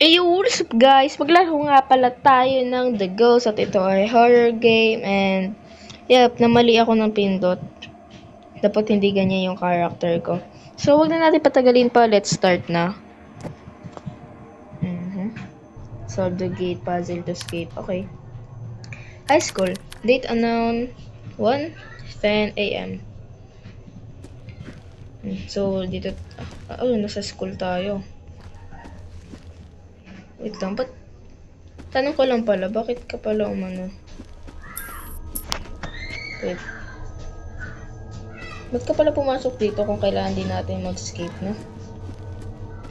Hey, what's up guys? Maglaro nga pala tayo ng The Ghost at ito ay horror game and namali ako ng pindot. Dapat hindi ganyan yung character ko. So, wag na natin patagalin pa. Let's start na. Solve the gate puzzle to escape. Okay. High school. Date unknown. 1:10 a.m. So, dito... nasa school tayo. Wait lang, ba't? Tanong ko lang pala, bakit ka pala umano? Wait. Ba't ka pala pumasok dito kung kailangan din natin mag-escape, no?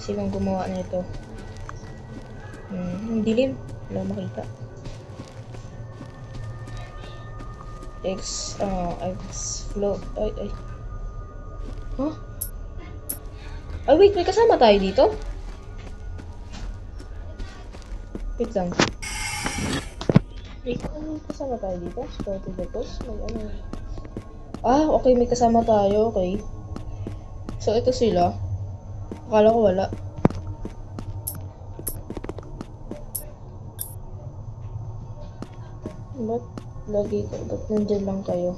Sinong gumawa nito? Ang dilim. Wala makita. Flow. Ay. Huh? Ay, wait, may kasama tayo dito? Wait lang. Wait, may kasama tayo dito? Start the post? Okay, may kasama tayo. Okay. So, ito sila. Akala ko wala. Ba't nandyan lang kayo?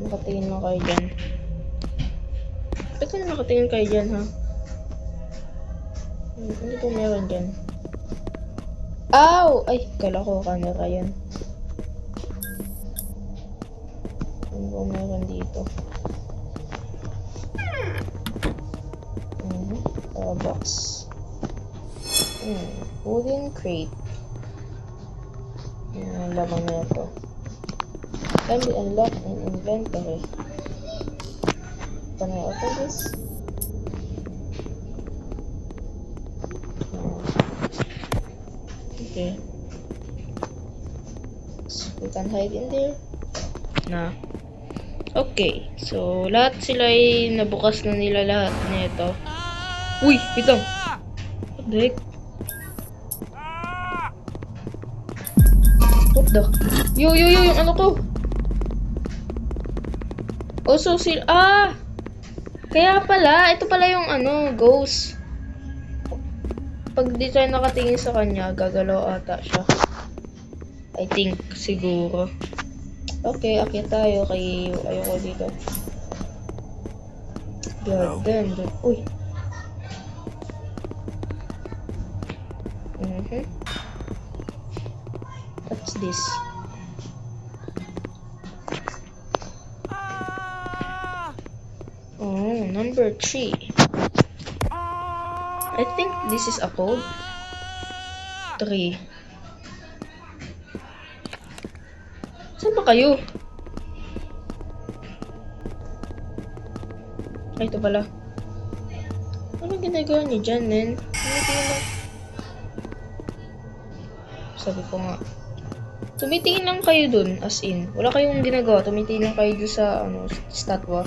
Nakatingin lang kayo dyan. Ba't ka na nakatingin kayo dyan, ha? Ano po meron dyan? Ow! Ay, kala ko camera yan. Ano po meron dito? Box. Wooden crate. Ang laman na ito. Can be unlocked in inventory. Can I open this? Okay. So, we can hide in there. Okay. So, lahat sila ay nabukas na nila lahat nito. Uy! Wait lang! What the heck? What the? Yung ano ko? Also, kaya pala, ito pala yung ghost. Pag di tayo nakatingin sa kanya, gagalaw ata siya. I think, siguro. Okay, akit tayo kay ayoko dito. God damn, dude. Uy. What's this? Oh, number 3. I think this is a code. 3. Saan ba kayo? Ay, ito pala. Anong ginagawa niyo dyan, men? Sabi ko nga. Tumitingin lang kayo dun, as in. Wala kayong ginagawa. Tumitingin lang kayo dun sa, statwa.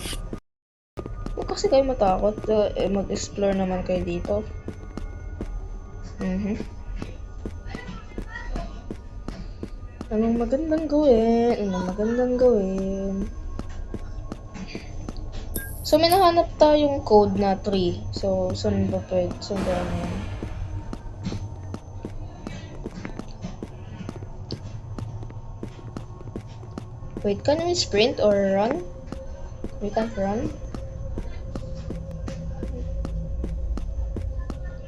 Huwag kasi kayo matakot. Mag-explore naman kayo dito. Anong magandang gawin? So, may nahanap tayong code na 3. So, saan ba yan? Wait, can we sprint or run? We can't run.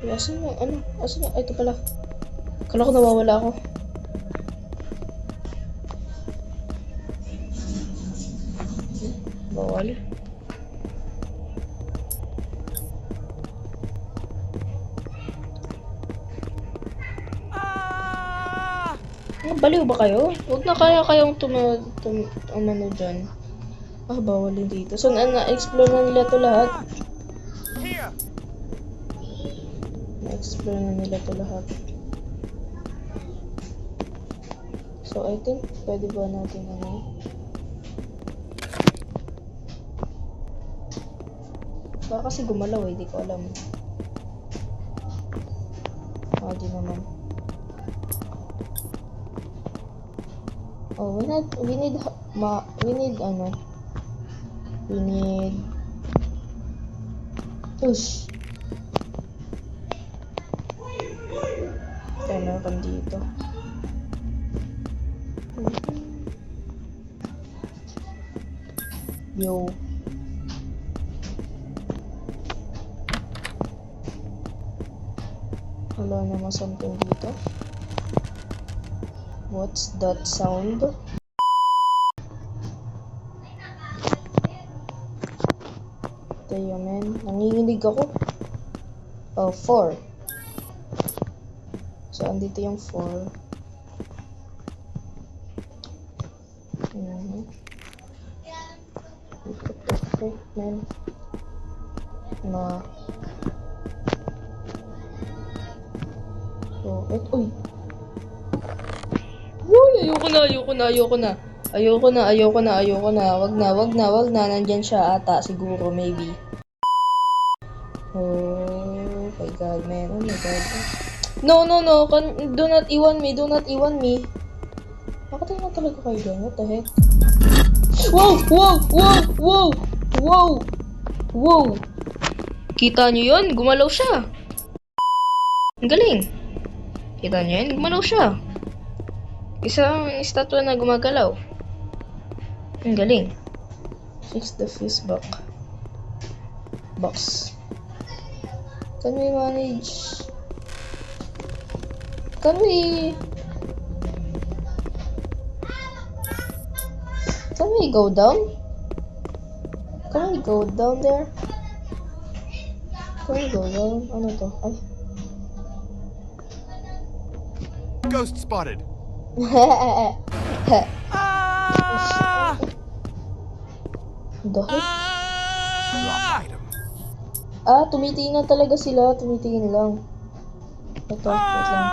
Asan yung Ay, ito pala. Kala ko nawawala ako. Bawal. Baliw ba kayo? Huwag na kayong umano dyan. Bawal din dito. So, na-explore na nila to lahat. Na-explore na nila to lahat. So, I think, pwede ba natin baka kasi gumalaw di ko alam. Di naman. Oh, we need push. meron dito. Yo. Wala naman something dito. What's that sound? Tayo, man. Nanginginig ako. Oh, 4. So, andito yung 4. What the frick, man? Na. So, uy! Uy! Ayoko na. Wag na. Nandyan siya ata, siguro, maybe. Oh my god, man. Oh my god. No. Do not iwan me. Nakatay na talaga kayo dyan. What the heck? Wow! Kita nyo yun? Gumalaw siya. Ang galing. Kita nyo yun? Gumalaw siya. Isang estatwa na gumagalaw. Ang galing. Fix the fuse box. Can we manage? Can we go down? Can we go down there? Can we go down? Ano to? Ay. Ghost spotted. The heck? Drop item. Tumitingin na talaga sila. Tumitingin lang. Ito, wait lang.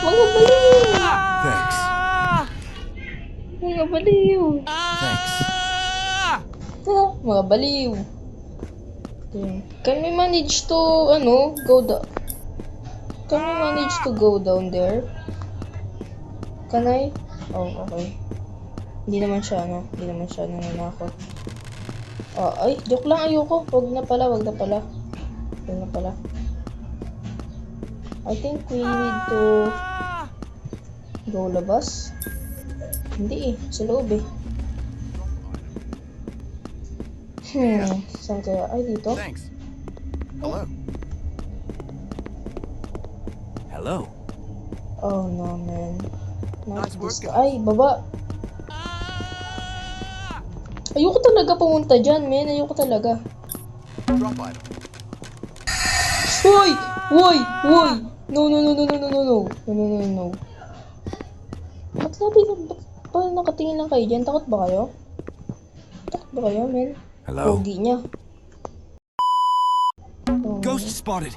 Mga baliw! Thanks. Mga baliw! Thanks. Mga baliw! Okay. Can we manage to, go down? Can we manage to go down there? Can I? Oh, okay. Hindi naman siya nananakot. Ay, joke lang, ayoko. Wag na pala. I think we need to go labas. Hindi sa loob eh. Saan kaya? Ay, dito? Thanks. Hello. Oh no, man. Not Nice work, this. guys. Ay, baba. Ayoko talaga pumunta dyan, man. Ayoko talaga. Drop item. Hoy! No. Ba't ba nakatingin lang kayo dyan? Takot ba kayo, man? Hello. Pogi niya. Oh, Ghost spotted.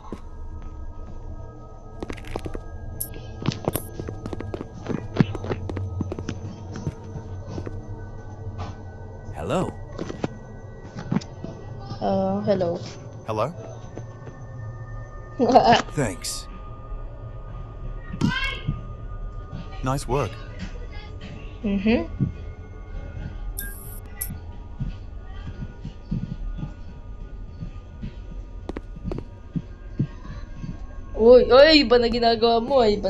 Hello. Hello. Hello. Thanks. Nice work. Uy, iba na ginagawa mo. Uy,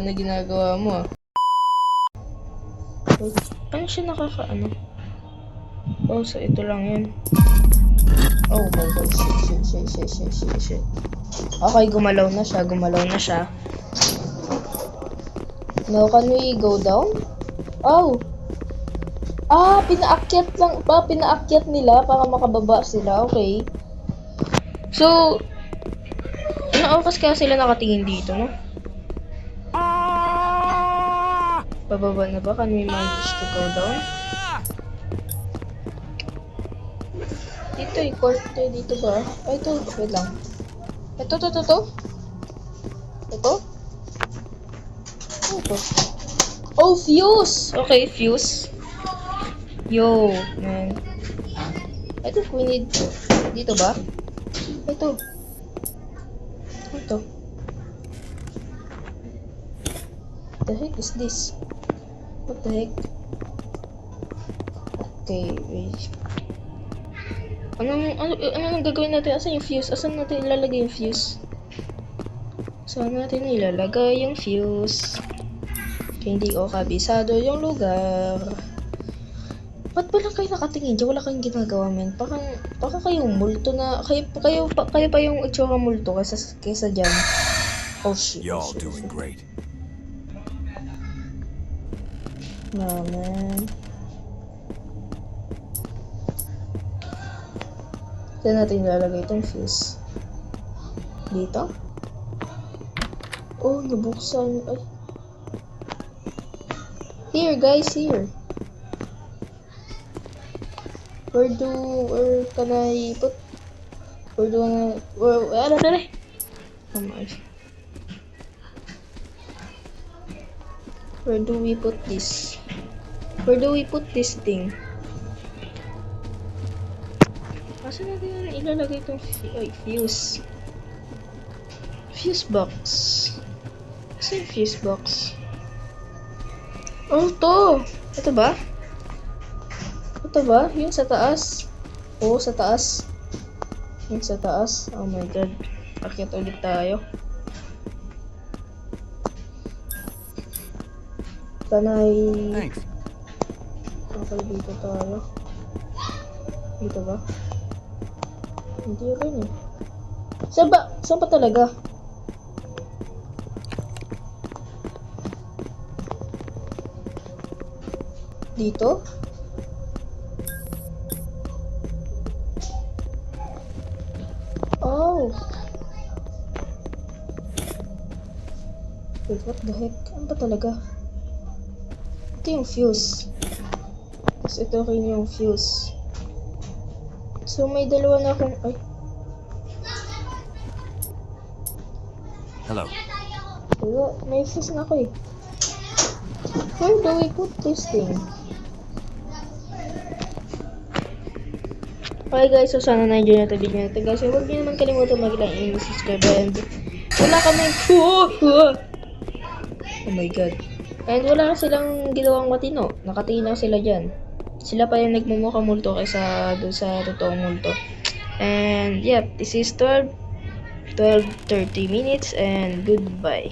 paano siya nakakaano? Oh, so ito lang yun. Oh my god, shit. Okay, gumalaw na siya. Now, can we go down? Oh! Pinaakyat nila para makababa sila. Okay. So, ano oras kaya sila nakatingin dito, no? Bababa na ba? Can we manage to go down? Dito dito ba? Ay, ito. Wait lang. Ito. Ito? Ano ito? Oh, fuse! Okay, fuse. Yo, man. I think we need... Dito ba? Ito. What the heck is this? What the heck? Okay, wait. Ano nang gagawin natin? Asan yung fuse? Asan natin ilalagay yung fuse? Saan natin ilalagay yung fuse? Kaya hindi ko kabisado yung lugar. Ba't ba lang kayo nakatingin dyan? Wala kayong ginagawa, men. Baka kayong multo na... Kayo pa yung itsura multo kaysa dyan. Oh shit. Y'all doing great. No, man. Saan natin ilalagay itong fuse? Dito? Oh, nabuksan. Ay. Here, guys, here. Where can I put? Where do we put this? Where do we put this thing? Saan natin ilalagay itong fuse? Fuse box. Saan yung fuse box? Oh, to! Ito ba? Ito ba? Yung sa taas? Oo, sa taas. Yung sa taas. Oh my god. Akit ulit tayo. Kanay. Thanks. Okay, dito tayo. Dito ba? Hindi rin eh. Saan ba? Saan pa talaga? Dito? Oh! Wait, what the heck? Ano ba talaga? Ito yung fuse. Tapos ito rin yung fuse. So may dalawa na akong... Ay. Hello. Wala. May fuse na ako eh. Where do we put this thing? Okay guys, so sana na-enjoy natin video natin guys. Huwag niyo naman kalimutan mag-like and subscribe and wala kaming... Oh my god. And wala silang ginawang matino. Nakatingin lang sila dyan. Sila pa yung nagmumukhang multo kaysa doon sa totoong multo. And yep, this is 12:30 minutes and goodbye.